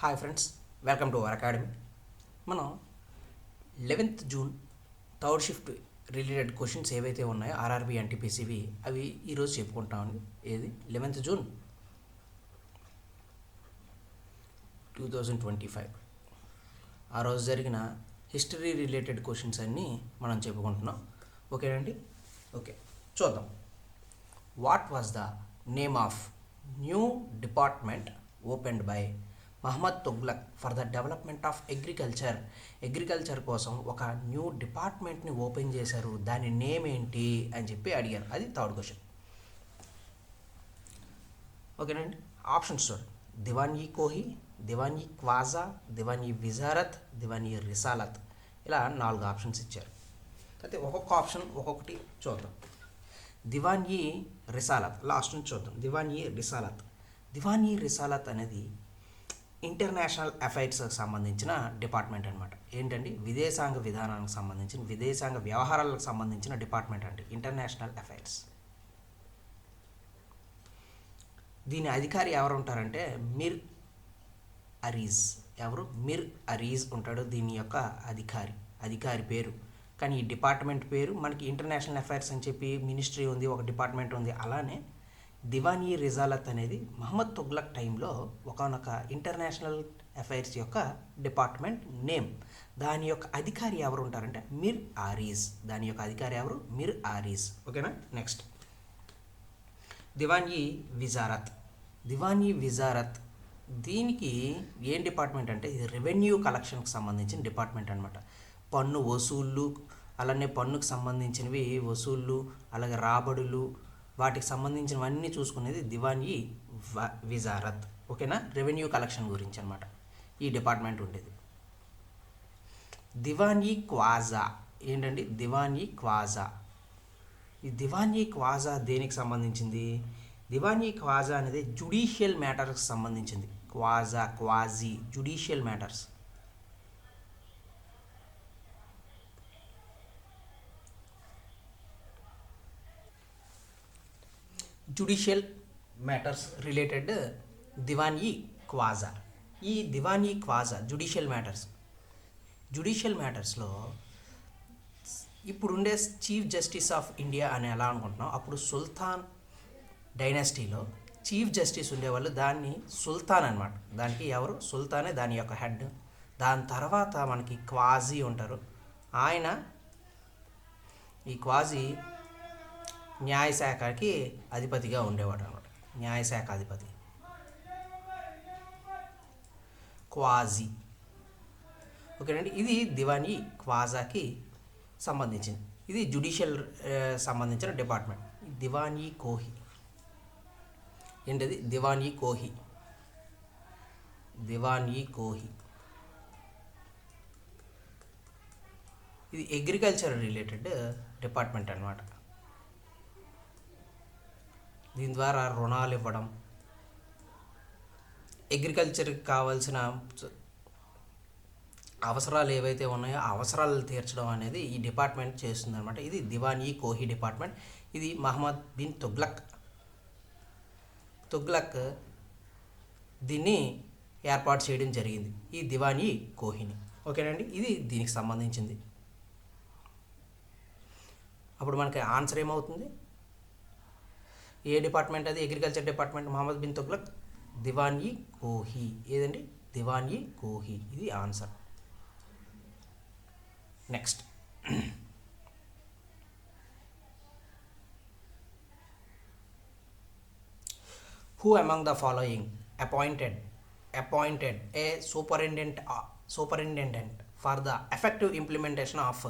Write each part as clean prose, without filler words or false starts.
Hi friends, welcome to our academy. మనం 11th June third shift related questions ఏవైతే ఉన్నాయో RRB ఎన్టీపీసీవి అవి ఈరోజు చెప్పుకుంటామండి. ఏది 11th జూన్ 2025 ఆ రోజు జరిగిన హిస్టరీ రిలేటెడ్ క్వశ్చన్స్ అన్నీ మనం చెప్పుకుంటున్నాం. ఓకేనండి. ఓకే, చూద్దాం. What was the name of new department opened by Muhammad Tughlaq for the development of agriculture కోసం ఒక న్యూ డిపార్ట్మెంట్ని ఓపెన్ చేశారు. దాని నేమ్ ఏంటి అని చెప్పి అడిగారు. అది థర్డ్ క్వశ్చన్. ఓకేనండి. ఆప్షన్స్ చూడండి. దివాన్-ఈ కోహి, దివాన్-ఈ క్వాజా, దివాన్-ఈ విజారత్, దివాన్-ఈ రిసాలత్. ఇలా 4 ఆప్షన్స్ ఇచ్చారు. అయితే ఒక్కొక్క ఆప్షన్ ఒక్కొక్కటి చూద్దాం. దివాన్-ఈ రిసాలత్ లాస్ట్ నుంచి చూద్దాం. దివాన్-ఈ రిసాలత్ అనేది ఇంటర్నేషనల్ అఫైర్స్కి సంబంధించిన డిపార్ట్మెంట్ అనమాట. ఏంటండి? విదేశాంగ విధానానికి సంబంధించిన, విదేశాంగ వ్యవహారాలకు సంబంధించిన డిపార్ట్మెంట్ అంటే ఇంటర్నేషనల్ అఫైర్స్. దీని అధికారి ఎవరు ఉంటారంటే మిర్ అరీజ్. ఎవరు? మిర్ అరీజ్ ఉంటాడు దీని యొక్క అధికారి పేరు. కానీ ఈ డిపార్ట్మెంట్ పేరు మనకి ఇంటర్నేషనల్ అఫైర్స్ అని చెప్పి మినిస్ట్రీ ఉంది, ఒక డిపార్ట్మెంట్ ఉంది. అలానే దివాన్-ఈ రిసాలత్ అనేది మహమ్మద్ తుగ్లక్ టైంలో ఒకనొక ఇంటర్నేషనల్ అఫైర్స్ యొక్క డిపార్ట్మెంట్ నేమ్. దాని యొక్క అధికారి ఎవరు ఉంటారంటే మిర్ ఆరీజ్. దాని యొక్క అధికారి ఎవరు? మిర్ ఆరీజ్. ఓకేనా. నెక్స్ట్ దివాన్-ఈ విజారత్. దీనికి ఏం డిపార్ట్మెంట్ అంటే ఇది రెవెన్యూ కలెక్షన్కి సంబంధించిన డిపార్ట్మెంట్ అనమాట. పన్ను వసూళ్ళు, అలానే పన్నుకు సంబంధించినవి వసూళ్ళు, అలాగే రాబడులు, వాటికి సంబంధించినవన్నీ చూసుకునేది దివాన్-ఈ విజారత్. ఓకేనా. రెవెన్యూ కలెక్షన్ గురించి అనమాట ఈ డిపార్ట్మెంట్ ఉండేది. దివాన్-ఈ క్వాజా ఏంటండి? దివాన్-ఈ క్వాజా. ఈ దివాన్-ఈ క్వాజా దేనికి సంబంధించింది? దివాన్-ఈ క్వాజా అనేది జుడిషియల్ మ్యాటర్స్కి సంబంధించింది. Quasi judicial matters. Judicial matters related Diwan-i Qaza. ఈ దివాన్-ఈ క్వాజా జుడిషియల్ మ్యాటర్స్లో ఇప్పుడుండే చీఫ్ జస్టిస్ ఆఫ్ ఇండియా అని ఎలా అనుకుంటున్నాం, అప్పుడు సుల్తాన్ డైనాసిటీలో చీఫ్ జస్టిస్ ఉండేవాళ్ళు. దాన్ని సుల్తాన్ అనమాట. దానికి ఎవరు? సుల్తానే దాని యొక్క హెడ్. దాని తర్వాత మనకి క్వాజీ ఉంటారు. ఆయన ఈ క్వాజీ న్యాయశాఖకి అధిపతిగా ఉండేవాడు అనమాట. న్యాయశాఖ అధిపతి క్వాజీ. ఓకేనండి. ఇది దివాన్-ఈ క్వాజాకి సంబంధించింది. ఇది జుడిషియల్ సంబంధించిన డిపార్ట్మెంట్. దివాన్-ఈ కోహి ఏంటది? దివాన్-ఈ కోహి ఇది అగ్రికల్చర్ రిలేటెడ్ డిపార్ట్మెంట్ అనమాట. దీని ద్వారా రుణాలు ఇవ్వడం, అగ్రికల్చర్కి కావాల్సిన అవసరాలు ఏవైతే ఉన్నాయో ఆ అవసరాలు తీర్చడం అనేది ఈ డిపార్ట్మెంట్ చేస్తుంది అనమాట. ఇది దివాన్-ఈ కోహి డిపార్ట్మెంట్. ఇది మహమ్మద్ బిన్ తుగ్లక్ దీన్ని ఏర్పాటు చేయడం జరిగింది, ఈ దివాన్-ఈ కోహిని. ఓకేనండి. ఇది దీనికి సంబంధించింది. అప్పుడు మనకి ఆన్సర్ ఏమవుతుంది? ఏ డిపార్ట్మెంట్ అది? Agriculture department. మహమ్మద్ బిన్ తుగ్లక్, దివాన్-ఈ కోహి. ఏదండి? దివాన్-ఈ కోహి. ఇది answer. Next who among the following appointed a superintendent for the effective implementation of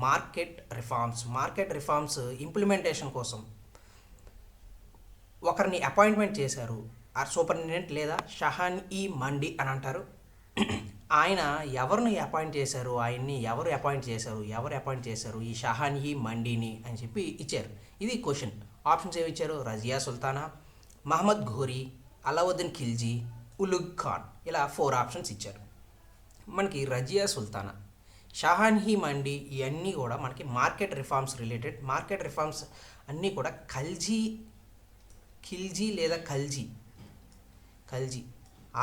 market reforms implementation కోసం ఒకరిని అపాయింట్మెంట్ చేశారు. ఆ సూపరింటెండెంట్ లేదా షహాన్-ఈ మండి అని అంటారు. ఆయన ఎవరిని అపాయింట్ చేశారు? ఆయన్ని ఎవరు అపాయింట్ చేశారు? ఈ షహాన్-ఈ మండిని అని చెప్పి ఇచ్చారు. ఇది క్వశ్చన్. ఆప్షన్స్ ఏమి ఇచ్చారు? రజియా సుల్తానా, మహమ్మద్ ఘోరీ, అలావుద్దీన్ ఖిల్జీ, ఉలుగ్ ఖాన్. ఇలా 4 ఆప్షన్స్ ఇచ్చారు. మనకి రజియా సుల్తానా, షహాన్-ఈ మండి ఇవన్నీ కూడా మనకి market reforms related. Market reforms అన్నీ కూడా ఖిల్జీ లేదా ఖల్జీ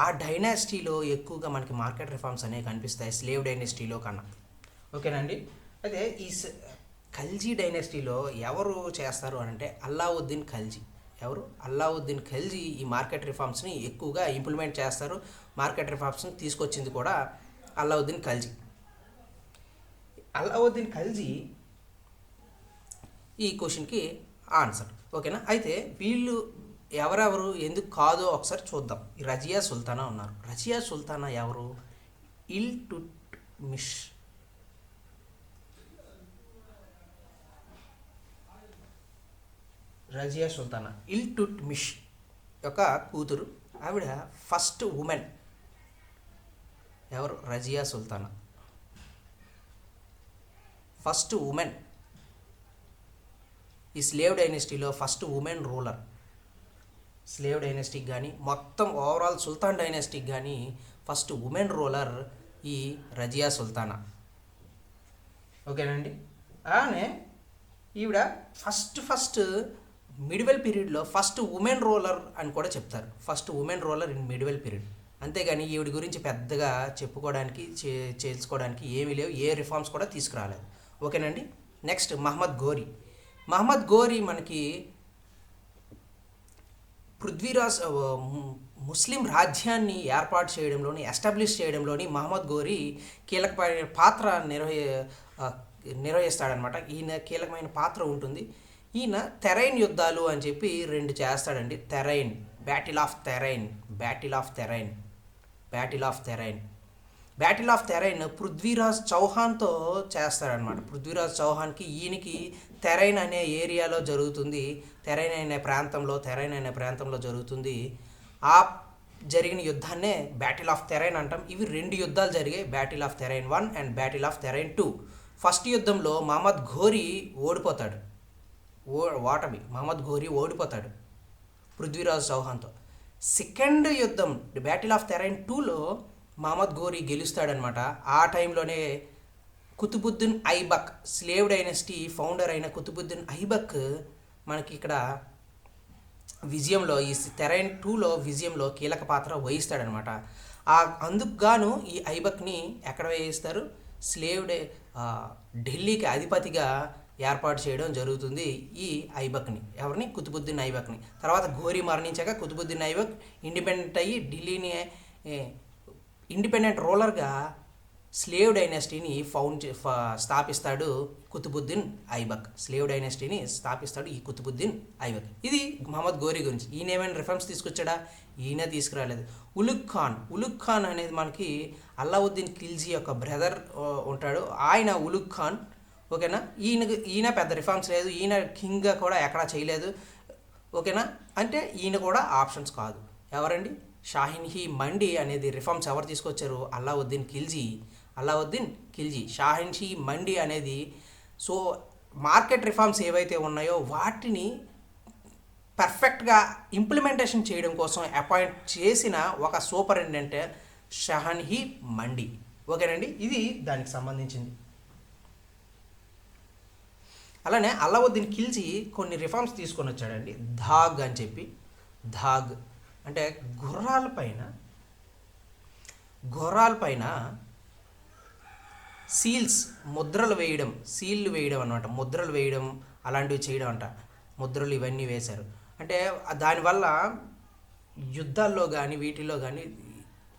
ఆ డైనాసిటీలో ఎక్కువగా మనకి మార్కెట్ రిఫార్మ్స్ అనేవి కనిపిస్తాయి స్లేవ్ డైనాసిటీలో కన్నా. ఓకేనండి. అయితే ఖల్జీ డైనాసిటీలో ఎవరు చేస్తారు అని అంటే అల్లావుద్దీన్ ఖల్జీ. ఎవరు? అల్లావుద్దీన్ ఖల్జీ ఈ మార్కెట్ రిఫార్మ్స్ని ఎక్కువగా ఇంప్లిమెంట్ చేస్తారు. మార్కెట్ రిఫార్మ్స్ని తీసుకొచ్చింది కూడా అల్లావుద్దీన్ ఖల్జీ. అల్లావుద్దీన్ ఖల్జీ ఈ క్వశ్చన్కి ఆన్సర్. ఓకేనా. అయితే వీళ్ళు ఎవరెవరు ఎందుకు కాదో ఒకసారి చూద్దాం. ఈ రజియా సుల్తానా ఉన్నారు. రజియా సుల్తానా ఎవరు? ఇల్టుట్మిష్ రజియా సుల్తానా ఇల్టుట్మిష్ యొక్క కూతురు. ఆవిడ ఫస్ట్ ఉమెన్. ఎవరు? Razia Sultana first women. ఈ స్లేవ్ డైనెస్టీలో ఫస్ట్ ఉమెన్ రూలర్. స్లేవ్ డైనెస్టీకి కానీ మొత్తం ఓవరాల్ సుల్తాన్ డైనెస్టీకి కానీ ఫస్ట్ ఉమెన్ రూలర్ ఈ రజియా సుల్తానా. ఓకేనండి. అలానే ఈవిడ ఫస్ట్ మిడివల్ పీరియడ్లో ఫస్ట్ ఉమెన్ రూలర్ అని కూడా చెప్తారు. First women ruler in medieval period. అంతేగాని ఈవిడ గురించి పెద్దగా చెప్పుకోవడానికి చేసుకోవడానికి ఏమీ లేవు. ఏ రిఫార్మ్స్ కూడా తీసుకురాలేదు. ఓకేనండి. నెక్స్ట్ మహమ్మద్ ఘోరీ. మహమ్మద్ ఘోరీ మనకి పృథ్వీరాజ్ ముస్లిం రాజ్యాన్ని ఏర్పాటు చేయడంలోని ఎస్టాబ్లిష్ చేయడంలోని మహమ్మద్ ఘోరీ కీలకమైన పాత్ర నిర్వహిస్తాడనమాట. ఈయన కీలకమైన పాత్ర ఉంటుంది. ఈయన తెరైన్ యుద్ధాలు అని చెప్పి 2 చేస్తాడండి. Tarain, battle of Tarain, battle of Tarain Prithviraj చౌహాన్తో చేస్తాడనమాట. పృథ్వీరాజ్ చౌహాన్కి ఈయనకి తెరైన్ అనే ఏరియాలో జరుగుతుంది. తెరైన్ అనే ప్రాంతంలో జరుగుతుంది. ఆ జరిగిన యుద్ధాన్నే బ్యాటిల్ ఆఫ్ తెరైన్ అంటాం. ఇవి 2 యుద్ధాలు జరిగాయి. Battle of Tarain 1 and battle of Tarain 2. First యుద్ధంలో మహమ్మద్ ఘోరీ ఓడిపోతాడు. మహమ్మద్ ఘోరీ ఓడిపోతాడు పృథ్వీరాజ్ చౌహాన్తో. సెకండ్ యుద్ధం బ్యాటిల్ ఆఫ్ తెరైన్ 2లో మహమ్మద్ ఘోరీ గెలుస్తాడనమాట. ఆ టైంలోనే Qutbuddin Aibak, slave dynasty founder అయిన కుతుబుద్దీన్ ఐబక్ మనకి ఇక్కడ విజయంలో, ఈ తెరైన్ 2లో విజయంలో కీలక పాత్ర వహిస్తాడనమాట. అందుకు గాను ఈ ఐబక్ని ఎక్కడ వేయిస్తారు? ఢిల్లీకి అధిపతిగా ఏర్పాటు చేయడం జరుగుతుంది ఈ ఐబక్ని. ఎవరిని? కుతుబుద్దీన్ ఐబక్ని. తర్వాత ఘోరీ మరణించాక కుతుబుద్దీన్ ఐబక్ ఇండిపెండెంట్ అయ్యి ఢిల్లీని ఇండిపెండెంట్ రూలర్గా స్లేవ్ డైనాసిటీని స్థాపిస్తాడు కుతుబుద్దీన్ ఐబక్. ఈ కుతుబుద్దీన్ ఐబక్. ఇది మహమ్మద్ ఘోరీ గురించి. ఈయన ఏమైనా రిఫార్మ్స్ తీసుకొచ్చాడా? ఈయన తీసుకురాలేదు. ఉలుగ్ ఖాన్ అనేది మనకి అల్లావుద్దీన్ ఖిల్జీ యొక్క బ్రదర్ ఉంటాడు. ఆయన ఉలుగ్ ఖాన్. ఓకేనా. ఈయన పెద్ద రిఫార్మ్స్ లేదు. ఈయన కింగ్గా కూడా ఎక్కడా చేయలేదు. ఓకేనా. అంటే ఈయన కూడా ఆప్షన్స్ కాదు. ఎవరండి? షాహీన్ హీ మండి అనేది రిఫార్మ్స్ ఎవరు తీసుకొచ్చారు? అల్లావుద్దీన్ ఖిల్జీ. షాహీన్ హీ మండి అనేది మార్కెట్ రిఫార్మ్స్ ఏవైతే ఉన్నాయో వాటిని పర్ఫెక్ట్గా ఇంప్లిమెంటేషన్ చేయడం కోసం అపాయింట్ చేసిన ఒక సూపరింటెండెంట్ షాహీన్ హీ మండి. ఓకేనండి. ఇది దానికి సంబంధించింది. అలానే అల్లావుద్దీన్ ఖిల్జీ కొన్ని రిఫార్మ్స్ తీసుకొని వచ్చాడండి. ధాగ్ అని చెప్పి. ధాగ్ అంటే గుర్రాల పైన ముద్రలు వేయడం అన్నమాట. ముద్రలు వేయడం అలాంటివి చేయడం అంట. ముద్రలు ఇవన్నీ వేశారు. అంటే దానివల్ల యుద్ధాల్లో కానీ వీటిల్లో కానీ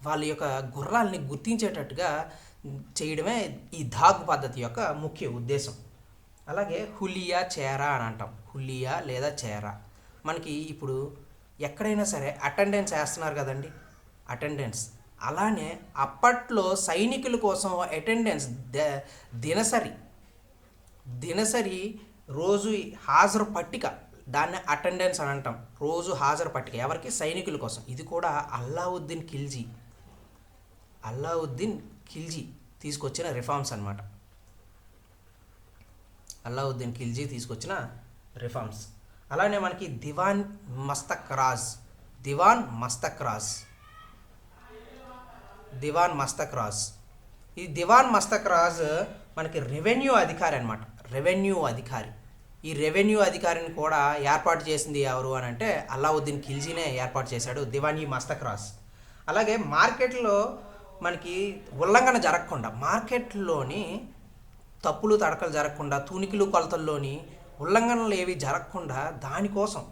వాళ్ళ యొక్క గుర్రాలని గుర్తించేటట్టుగా చేయడమే ఈ ధాగ్ పద్ధతి యొక్క ముఖ్య ఉద్దేశం. అలాగే హులియా చేరా అని అంటాం. హులియా లేదా చేరా. మనకి ఇప్పుడు ఎక్కడైనా సరే అటెండెన్స్ వేస్తున్నారు కదండి. అలానే అప్పట్లో సైనికుల కోసం అటెండెన్స్ దినసరి రోజు హాజరు పట్టిక, దాన్ని అటెండెన్స్ అని అంటాం. రోజు హాజరు పట్టిక ఎవరికి? సైనికుల కోసం. ఇది కూడా అల్లావుద్దీన్ ఖిల్జీ తీసుకొచ్చిన రిఫార్మ్స్ అనమాట. అల్లావుద్దీన్ ఖిల్జీ తీసుకొచ్చిన రిఫార్మ్స్. అలానే మనకి దివాన్ మస్తక్ రాజ్. ఈ దివాన్ మస్తక్ రాజ్ మనకి రెవెన్యూ అధికారి అనమాట. ఈ రెవెన్యూ అధికారిని కూడా ఏర్పాటు చేసింది ఎవరు అని అంటే అల్లావుద్దీన్ ఖిల్జీనే ఏర్పాటు చేశాడు, దివాన్ ఈ మస్తక్ రాజ్. అలాగే మార్కెట్లో మనకి ఉల్లంఘన జరగకుండా, మార్కెట్లోని తప్పులు తడకలు జరగకుండా, తూనికిలు కొలతల్లోని ఉల్లంఘనలు ఏవి జరగకుండా, దానికోసం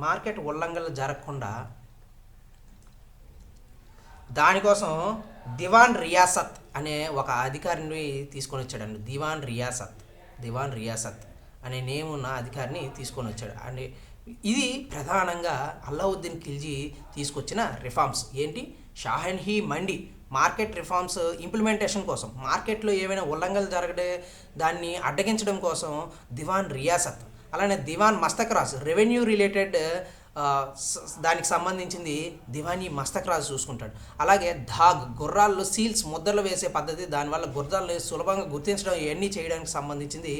మార్కెట్ ఉల్లంఘనలు జరగకుండా దానికోసం దివాన్ రియాసత్ అనే ఒక అధికారిని తీసుకొని వచ్చాడండి. దివాన్ రియాసత్ అనే నేమ్ ఉన్న అధికారిని తీసుకొని వచ్చాడు. అంటే ఇది ప్రధానంగా అల్లావుద్దీన్ ఖిల్జీ తీసుకొచ్చిన రిఫార్మ్స్. ఏంటి? షాహన్హీ మండి మార్కెట్ రిఫార్మ్స్ ఇంప్లిమెంటేషన్ కోసం, మార్కెట్లో ఏవైనా ఉల్లంఘనలు జరగడే దాన్ని అడ్డగించడం కోసం దివాన్ రియాసత్. అలానే దివాన్ మస్తక్రాజ్ రెవెన్యూ రిలేటెడ్ దానికి సంబంధించింది దివానీ మస్తక్రాజ్ చూసుకుంటాడు. అలాగే ధాగ్ గుర్రాల్లో సీల్స్ ముద్రలు వేసే పద్ధతి, దానివల్ల గుర్రాలను సులభంగా గుర్తించడం ఇవన్నీ చేయడానికి సంబంధించింది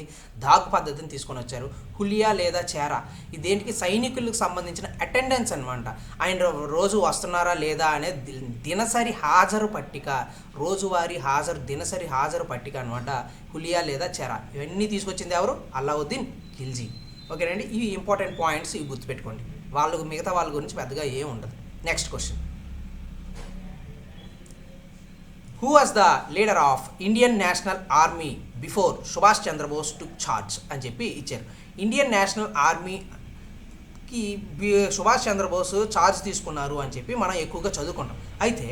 ధాగ్ పద్ధతిని తీసుకొని వచ్చారు. హులియా లేదా చేరా, ఇది దేనికి? సైనికులకు సంబంధించిన అటెండెన్స్ అనమాట. ఆయన రోజు వస్తున్నారా లేదా అనే దినసరి హాజరు పట్టిక, రోజువారీ దినసరి హాజరు పట్టిక అనమాట హులియా లేదా చేరా. ఇవన్నీ తీసుకొచ్చింది ఎవరు? అల్లావుద్దీన్ ఖిల్జీ. ఓకేనండి, ఇవి ఇంపార్టెంట్ పాయింట్స్, ఇవి గుర్తుపెట్టుకోండి. మిగతా వాళ్ళ గురించి పెద్దగా ఏం ఉండదు. Next question, who was the leader of Indian National Army before Subhash Chandra Bose took charge అని చెప్పి ఇచ్చారు. ఇండియన్ నేషనల్ ఆర్మీకి సుభాష్ చంద్రబోస్ ఛార్జ్ తీసుకున్నారు అని చెప్పి మనం ఎక్కువగా చదువుకున్నాం. అయితే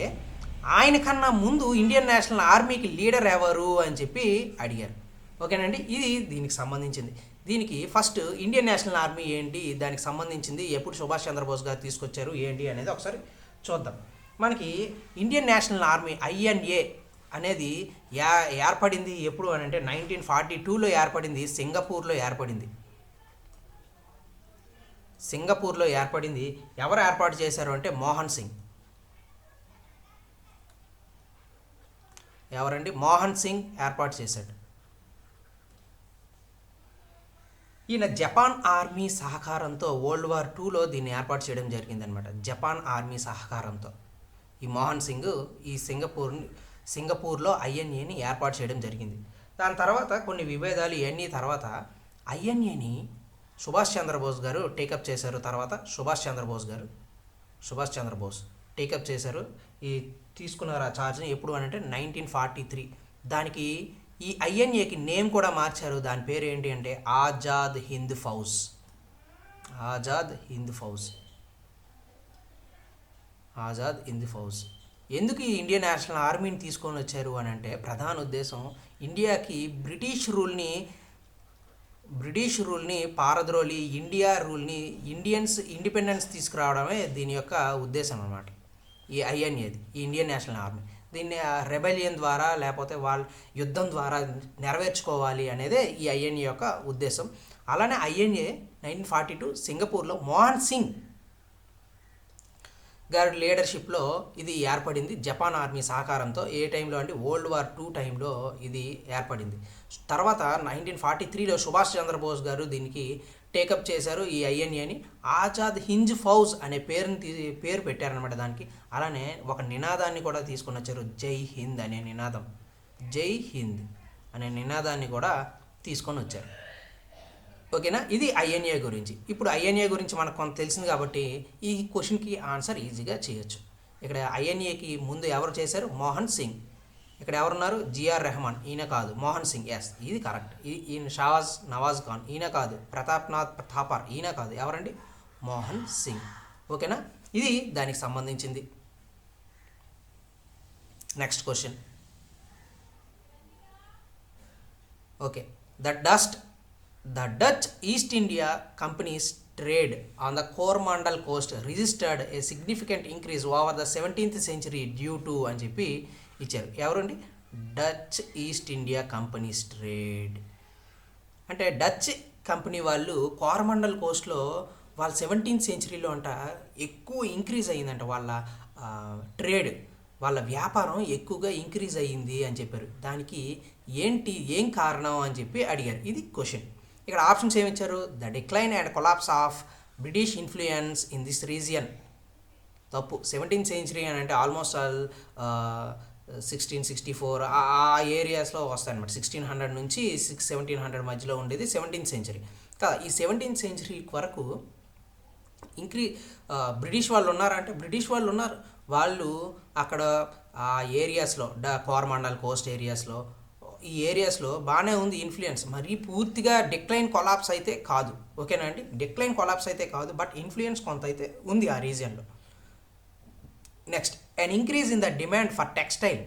ఆయన కన్నా ముందు ఇండియన్ నేషనల్ ఆర్మీకి లీడర్ ఎవరు అని చెప్పి అడిగారు. ఓకేనండి, ఇది దీనికి సంబంధించింది. దీనికి ఫస్ట్ ఇండియన్ నేషనల్ ఆర్మీ ఏంటి, దానికి సంబంధించింది ఎప్పుడు సుభాష్ చంద్రబోస్ గారు తీసుకొచ్చారు ఏంటి అనేది ఒకసారి చూద్దాం. మనకి ఇండియన్ నేషనల్ ఆర్మీ INA అనేది ఏర్పడింది ఎప్పుడు అని అంటే 1942లో ఏర్పడింది. సింగపూర్లో ఏర్పడింది. ఎవరు ఏర్పాటు చేశారు అంటే మోహన్ సింగ్. ఎవరండి? మోహన్ సింగ్ ఏర్పాటు చేశాడు. ఈయన జపాన్ ఆర్మీ సహకారంతో World War IIలో దీన్ని ఏర్పాటు చేయడం జరిగిందనమాట. జపాన్ ఆర్మీ సహకారంతో ఈ మోహన్ సింగ్ ఈ సింగపూర్లో INAని ఏర్పాటు చేయడం జరిగింది. దాని తర్వాత కొన్ని విభేదాలు ఇవన్నీ తర్వాత INAని సుభాష్ చంద్రబోస్ గారు టేకప్ చేశారు. తర్వాత సుభాష్ చంద్రబోస్ టేకప్ చేశారు. ఈ తీసుకున్నారు ఆ ఛార్జ్ని ఎప్పుడు అని అంటే 1943. దానికి ఈ INAకి నేమ్ కూడా మార్చారు. దాని పేరు ఏంటి అంటే ఆజాద్ హింద్ ఫౌజ్. ఎందుకు ఈ ఇండియన్ నేషనల్ ఆర్మీని తీసుకొని వచ్చారు అని అంటే ప్రధాన ఉద్దేశం ఇండియాకి బ్రిటిష్ రూల్ని పారద్రోలి ఇండియన్స్ ఇండిపెండెన్స్ తీసుకురావడమే దీని యొక్క ఉద్దేశం అన్నమాట. ఈ INAది, ఈ ఇండియన్ నేషనల్ ఆర్మీ దీన్ని రెబెలియన్ ద్వారా లేకపోతే వాళ్ళ యుద్ధం ద్వారా నెరవేర్చుకోవాలి అనేదే ఈ INA యొక్క ఉద్దేశం. అలానే INA 1942 సింగపూర్లో మోహన్ సింగ్ గారి లీడర్షిప్లో ఇది ఏర్పడింది జపాన్ ఆర్మీ సహకారంతో. ఏ టైంలో అంటే World War II టైంలో ఇది ఏర్పడింది. తర్వాత 1943లో సుభాష్ చంద్రబోస్ గారు దీనికి టేకప్ చేశారు ఈ INAని. ఆజాద్ హింద్ ఫౌజ్ అనే పేరు పెట్టారనమాట దానికి. అలానే ఒక నినాదాన్ని కూడా తీసుకొని వచ్చారు, జై హింద్ అనే నినాదాన్ని కూడా తీసుకొని వచ్చారు. ఓకేనా, ఇది INA గురించి. ఇప్పుడు INA గురించి మనకు కొంత తెలిసింది కాబట్టి ఈ క్వశ్చన్కి ఆన్సర్ ఈజీగా చేయొచ్చు. ఇక్కడ INAకి ముందు ఎవరు చేశారు? మోహన్ సింగ్. ఇక్కడ ఎవరున్నారు? GR రెహమాన్. ఈయన కాదు, మోహన్ సింగ్. ఎస్, ఇది కరెక్ట్. ఈయన నవాజ్ ఖాన్. ఈయన కాదు. ప్రతాప్నాథ్ థాపర్. ఈయన కాదు. ఎవరండి? మోహన్ సింగ్. ఓకేనా, ఇది దానికి సంబంధించింది. Next question. Okay, The Dutch East India Company's trade on the Coromandel coast registered a significant increase over the 17th century due to అని చెప్పి ఇచ్చారు. ఎవరండి? Dutch east India companies trade అంటే డచ్ కంపెనీ వాళ్ళు కోరమండల్ కోస్ట్లో వాళ్ళ 17th centuryలో అంట ఎక్కువ increase అయ్యిందంట. వాళ్ళ ట్రేడ్, వాళ్ళ వ్యాపారం ఎక్కువగా ఇంక్రీజ్ అయ్యింది అని చెప్పారు. దానికి ఏం కారణం అని చెప్పి అడిగారు. ఇది క్వశ్చన్. ఇక్కడ ఆప్షన్స్ ఏమి ఇచ్చారు? The decline and collapse of British influence in this region. తప్పు. 17th century అని అంటే ఆల్మోస్ట్ 1664 ఆ ఏరియాస్లో వస్తాయన్నమాట. 1600 నుంచి 1700 మధ్యలో ఉండేది 17th century. ఈ 17th century వరకు ఇంక్రీ బ్రిటిష్ వాళ్ళు ఉన్నారంటే బ్రిటిష్ వాళ్ళు ఉన్నారు. వాళ్ళు అక్కడ ఆ ఏరియాస్లో కోరమండల్ కోస్ట్ ఏరియాస్లో ఈ ఏరియాస్లో బాగానే ఉంది ఇన్ఫ్లుయెన్స్. మరీ పూర్తిగా డిక్లైన్ కొలాప్స్ అయితే కాదు, ఓకేనా అండి. డిక్లైన్ కొలాప్స్ అయితే కాదు, బట్ ఇన్ఫ్లుయెన్స్ కొంత అయితే ఉంది ఆ రీజియన్లో. Next, an increase in the demand for textile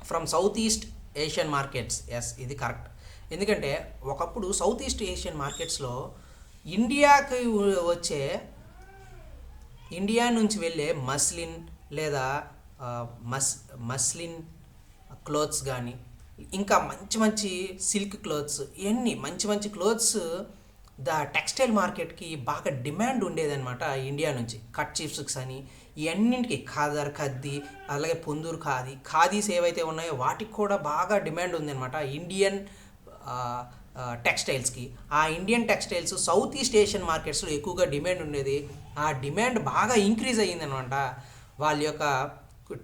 from south east Asian markets. Yes, ఇది కరెక్ట్. ఎందుకంటే ఒకప్పుడు సౌత్ ఈస్ట్ ఏషియన్ మార్కెట్స్లో ఇండియాకి వచ్చే ఇండియా నుంచి వెళ్ళే మస్లిన్ లేదా మస్లిన్ క్లోత్స్ కానీ ఇంకా మంచి మంచి సిల్క్ క్లోత్స్, ఇవన్నీ మంచి మంచి క్లోత్స్ టెక్స్టైల్ మార్కెట్కి బాగా డిమాండ్ ఉండేదన్నమాట ఇండియా నుంచి. కట్ చిప్స్ అని ఇవన్నింటికి ఖద్దీ, అలాగే పొందూరు ఖాదీస్ ఏవైతే ఉన్నాయో వాటికి కూడా బాగా డిమాండ్ ఉందన్నమాట ఇండియన్ టెక్స్టైల్స్కి. ఆ Indian textiles south east Asian మార్కెట్స్లో ఎక్కువగా డిమాండ్ ఉండేది. ఆ డిమాండ్ బాగా ఇంక్రీజ్ అయ్యిందనమాట. వాళ్ళ యొక్క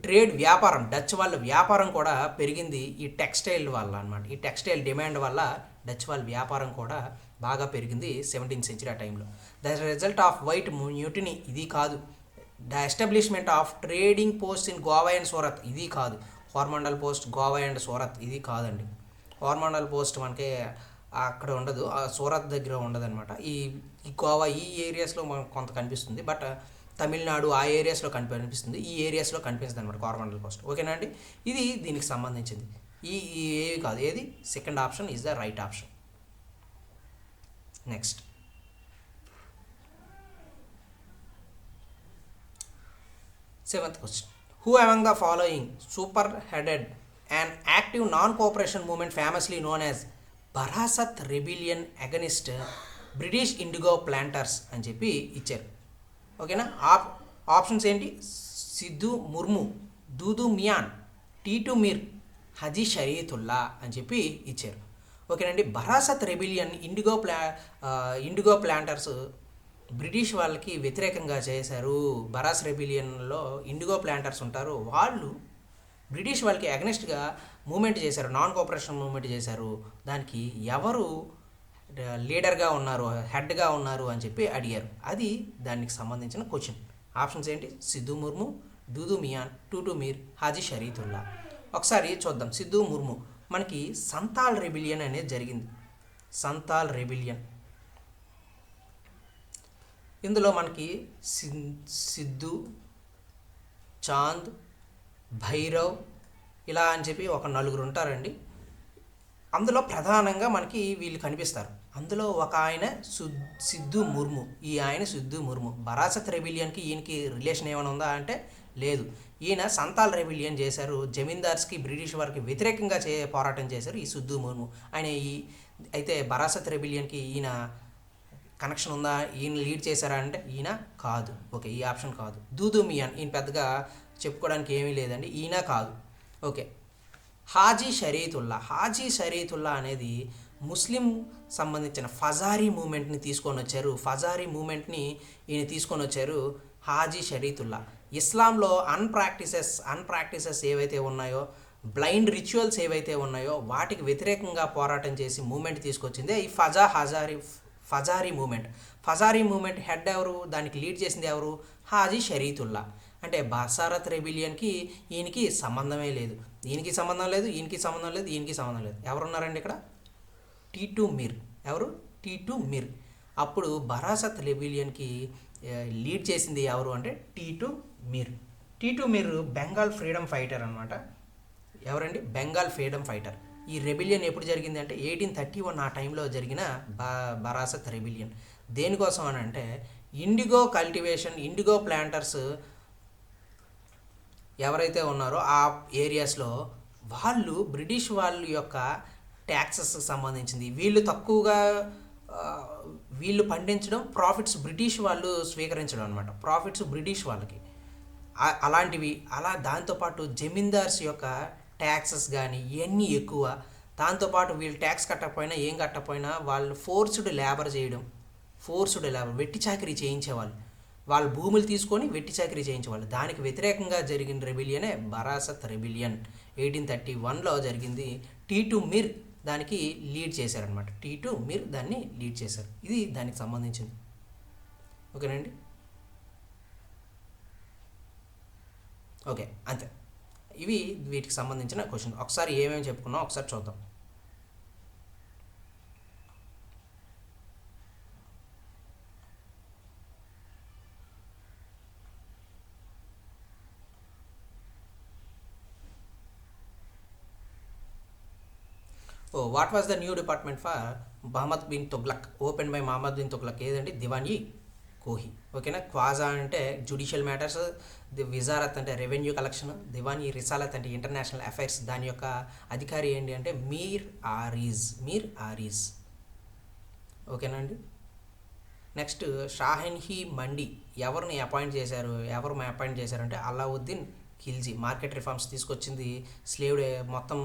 ట్రేడ్ వ్యాపారం, డచ్ వాళ్ళ వ్యాపారం కూడా పెరిగింది ఈ టెక్స్టైల్ వల్ల అనమాట. ఈ టెక్స్టైల్ డిమాండ్ వల్ల డచ్ వాళ్ళ వ్యాపారం కూడా బాగా పెరిగింది 17th సెంచరీ ఆ టైంలో. The result off white mutiny, ఇది కాదు. The establishment of trading post in Goa and Surat, ఇది కాదు. కోరమండల్ పోస్ట్ గోవా అండ్ సూరత్, ఇది కాదండి. కోరమండల్ పోస్ట్ మనకి అక్కడ ఉండదు, సూరత్ దగ్గర ఉండదు అనమాట. ఈ గోవా ఈ ఏరియాస్లో మనకు కొంత కనిపిస్తుంది, బట్ తమిళనాడు ఆ ఏరియాస్లో కనిపిస్తుంది, ఈ ఏరియాస్లో కనిపిస్తుంది అనమాట కోరమండల్ పోస్ట్, ఓకేనా అండి. ఇది దీనికి సంబంధించింది. ఏవి కాదు, ఏది second option is the right option. Next, 7th question. Who among the following spearheaded an active non-cooperation movement famously known as Barasat rebellion against British IndiGo planters అని చెప్పి ఇచ్చారు, ఓకేనా. ఆప్షన్స్ ఏంటి? సిద్ధు ముర్ము, దూదు మియాన్, టీటు మీర్, హజీ షరీతుల్లా అని చెప్పి ఇచ్చారు, ఓకేనండి. Barasat rebellion IndiGo planters British వాళ్ళకి వ్యతిరేకంగా చేశారు. బరాస్ రెబిలియన్లో ఇండిగో ప్లాంటర్స్ ఉంటారు, వాళ్ళు బ్రిటిష్ వాళ్ళకి అగనెస్ట్గా మూమెంట్ చేశారు, నాన్ కోఆపరేషన్ మూమెంట్ చేశారు. దానికి ఎవరు లీడర్గా ఉన్నారు, హెడ్గా ఉన్నారు అని చెప్పి అడిగారు. అది దానికి సంబంధించిన క్వశ్చన్. ఆప్షన్స్ ఏంటి? సిద్ధు ముర్ము, దూదు మియాన్, టూటు మీర్, హాజీ షరీతుల్లా. ఒకసారి చూద్దాం. సిద్ధు ముర్ము, మనకి సంతాల్ రెబిలియన్ అనేది జరిగింది. సంతాల్ రెబిలియన్, ఇందులో మనకి సిద్ధు, చాంద్, భైరవ్ ఇలా అని చెప్పి ఒక 4 ఉంటారండి. అందులో ప్రధానంగా మనకి వీళ్ళు కనిపిస్తారు. అందులో ఒక ఆయన సిద్ధు ముర్ము. ఈ ఆయన సిద్ధు ముర్ము. బరాసత్ రెబిలియన్కి ఈయనకి రిలేషన్ ఏమైనా ఉందా అంటే లేదు. ఈయన సంతాల్ రెబిలియన్ చేశారు. జమీందార్స్కి బ్రిటిష్ వారికి వ్యతిరేకంగా పోరాటం చేశారు ఈ సిద్ధు ముర్ము. ఆయన అయితే బరాసత్ రెబిలియన్కి ఈయన కనెక్షన్ ఉందా, ఈయన లీడ్ చేశారా అంటే ఈయన కాదు, ఓకే, ఈ ఆప్షన్ కాదు. దూదు మియాన్, ఈయన పెద్దగా చెప్పుకోవడానికి ఏమీ లేదండి, ఈయన కాదు, ఓకే. హాజీ షరీతుల్లా అనేది ముస్లిం సంబంధించిన ఫజారీ మూమెంట్ని తీసుకొని వచ్చారు. ఫజారీ మూమెంట్ని ఈయన తీసుకొని వచ్చారు హాజీ షరీతుల్లా. ఇస్లాంలో అన్ప్రాక్టీసెస్ ఏవైతే ఉన్నాయో, బ్లైండ్ రిచువల్స్ ఏవైతే ఉన్నాయో వాటికి వ్యతిరేకంగా పోరాటం చేసి మూమెంట్ తీసుకొచ్చిందే ఈ ఫజారీ మూమెంట్. ఫజారీ మూమెంట్ హెడ్ ఎవరు, దానికి లీడ్ చేసింది ఎవరు? హాజీ షరీతుల్లా. అంటే బరాసత్ రెబిలియన్కి ఈయనకి సంబంధమే లేదు, ఈయనకి సంబంధం లేదు, ఈయనకి సంబంధం లేదు, ఈయనకి సంబంధం లేదు. ఎవరున్నారండి ఇక్కడ? టీటు మీర్. ఎవరు? టీటు మీర్. అప్పుడు బరాసత్ రెబిలియన్కి లీడ్ చేసింది ఎవరు అంటే టీటు మీర్. బెంగాల్ ఫ్రీడమ్ ఫైటర్ అనమాట. ఎవరండి? Bengal freedom fighter. ఈ రెబిలియన్ ఎప్పుడు జరిగింది అంటే 1831 ఆ టైంలో జరిగిన బరాసత్ రెబిలియన్. దేనికోసం అని అంటే ఇండిగో కల్టివేషన్, ఇండిగో ప్లాంటర్స్ ఎవరైతే ఉన్నారో ఆ ఏరియాస్లో వాళ్ళు బ్రిటిష్ వాళ్ళ యొక్క ట్యాక్సెస్కి సంబంధించింది వీళ్ళు పండించడం, ప్రాఫిట్స్ బ్రిటిష్ వాళ్ళు స్వీకరించడం అనమాట. ప్రాఫిట్స్ బ్రిటిష్ వాళ్ళకి అలాంటివి. దాంతోపాటు జమీందార్స్ యొక్క ట్యాక్సెస్ కానీ ఇవన్నీ ఎక్కువ. దాంతోపాటు వీళ్ళు ట్యాక్స్ కట్టకపోయినా ఏం కట్టకపోయినా వాళ్ళు ఫోర్స్డ్ లేబర్, వెట్టి చాకరీ చేయించేవాళ్ళు. వాళ్ళ భూములు తీసుకొని వెట్టి చాకరీ చేయించేవాళ్ళు. దానికి వ్యతిరేకంగా జరిగిన రెబిలియనే బరాసత్ రెబిలియన్ 1831లో జరిగింది. టీటు మీర్ దానికి లీడ్ చేశారనమాట. టీటు మీర్ దాన్ని లీడ్ చేశారు. ఇది దానికి సంబంధించింది. ఓకేనండి. ఓకే, అంతే. ఇవి వీటికి సంబంధించిన క్వశ్చన్. ఒకసారి ఏమేమి చెప్పుకున్నాం ఒకసారి చూద్దాం. What was the new department for Muhammad bin Tughlaq open by Muhammad bin Tughlaq? ఏదండి? దివాన్-ఈ కోహి. ఓకేనా. క్వాజా అంటే జ్యుడిషియల్ మ్యాటర్స్, విజారత్ అంటే రెవెన్యూ కలెక్షన్, దివాన్-ఈ రిసాలత్ అంటే ఇంటర్నేషనల్ అఫైర్స్. దాని యొక్క అధికారి ఏంటి అంటే మీర్ ఆరీజ్. ఓకేనా అండి. నెక్స్ట్ షాహీన్-ఈ మండి ఎవరు అపాయింట్ చేశారంటే అలావుద్దీన్ ఖిల్జీ. మార్కెట్ రిఫార్మ్స్ తీసుకొచ్చింది స్లేవ్ మొత్తం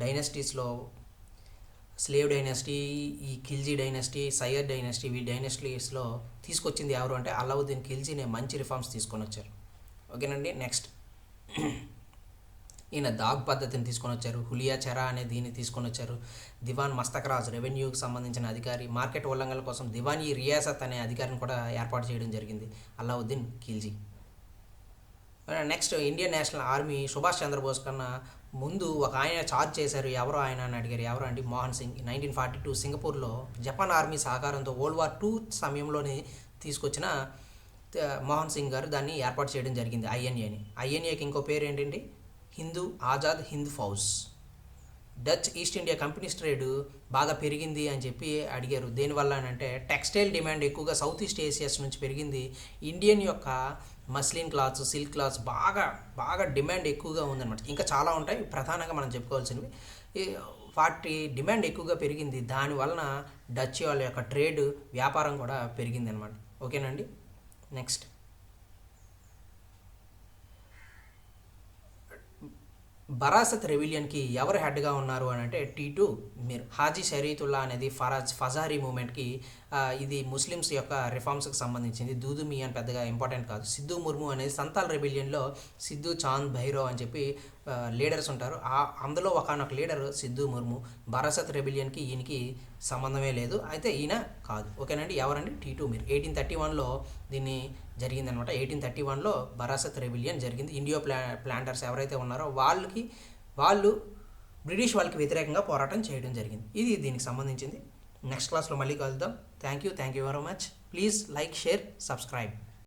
డైనస్టీస్లో, స్లేవ్ డైనస్టీ, ఈ ఖిల్జీ డైనస్టీ, సయ్యద్ డైనస్టీ, ఈ డైనస్టీస్లో తీసుకొచ్చింది ఎవరు అంటే అలావుద్దీన్ ఖిల్జీనే మంచి రిఫార్మ్స్ తీసుకొని వచ్చారు. ఓకేనండి. నెక్స్ట్ ఈయన దాగ్ పద్ధతిని తీసుకొని వచ్చారు. హులియా చెరా అనే దీన్ని తీసుకొని వచ్చారు. దివాన్ మస్తకరాజ్ రెవెన్యూకి సంబంధించిన అధికారి. మార్కెట్ ఉల్లంఘనల కోసం దివాన్-ఈ రియాసత్ అనే అధికారిని కూడా ఏర్పాటు చేయడం జరిగింది Alauddin Khilji. Next Indian National Army Subhash Chandra Bose కన్నా ముందు ఒక ఆయన చార్జ్ చేశారు. ఎవరో ఆయన అని అడిగారు. ఎవరు అంటే మోహన్ సింగ్. 1942 సింగపూర్లో జపాన్ ఆర్మీ సహకారంతో World War II సమయంలోనే తీసుకొచ్చిన మోహన్ సింగ్ గారు దాన్ని ఏర్పాటు చేయడం జరిగింది ఐఎన్ఏని. ఐఎన్ఏకి ఇంకో పేరు ఏంటండి? Azad Hind Fauj. Dutch east India companies trade బాగా పెరిగింది అని చెప్పి అడిగారు. దేనివల్ల అని అంటే టెక్స్టైల్ డిమాండ్ ఎక్కువగా సౌత్ ఈస్ట్ ఏషియాస్ నుంచి పెరిగింది. ఇండియన్ యొక్క మస్లిన్ క్లాత్స్, సిల్క్ క్లాత్స్ బాగా డిమాండ్ ఎక్కువగా ఉందన్నమాట. ఇంకా చాలా ఉంటాయి, ప్రధానంగా మనం చెప్పుకోవాల్సినవి. వాటి డిమాండ్ ఎక్కువగా పెరిగింది. దానివలన డచ్ వాళ్ళ యొక్క ట్రేడ్ వ్యాపారం కూడా పెరిగింది అనమాట. ఓకేనండి. నెక్స్ట్ బరాసత్ రెవిలియన్కి ఎవరు హెడ్గా ఉన్నారు అని అంటే టీటు మీర్. హాజీ షరీతుల్లా అనేది ఫజారీ మూమెంట్కి, ఇది ముస్లిమ్స్ యొక్క రిఫార్మ్స్కి సంబంధించింది. దూదు మియాన్ పెద్దగా ఇంపార్టెంట్ కాదు. సిద్ధు ముర్ము అనేది సంతాల్ రెబిలియన్లో సిద్ధు చాంద్ భైరవ్ అని చెప్పి లీడర్స్ ఉంటారు. అందులో ఒకనొక లీడర్ సిద్ధు ముర్ము. బరాసత్ రెబిలియన్కి ఈయనకి సంబంధమే లేదు, అయితే ఈయన కాదు. ఓకేనండి. ఎవరండి? టీటు మీర్. 1831లో దీన్ని జరిగిందనమాట. 1831లో బరాసత్ రెబిలియన్ జరిగింది. ఇండియో ప్లాంటర్స్ ఎవరైతే ఉన్నారో వాళ్ళు బ్రిటిష్ వాళ్ళకి వ్యతిరేకంగా పోరాటం చేయడం జరిగింది. ఇది దీనికి సంబంధించింది. నెక్స్ట్ క్లాస్లో మళ్ళీ కలుద్దాం. Thank you very much. Please like, share, subscribe.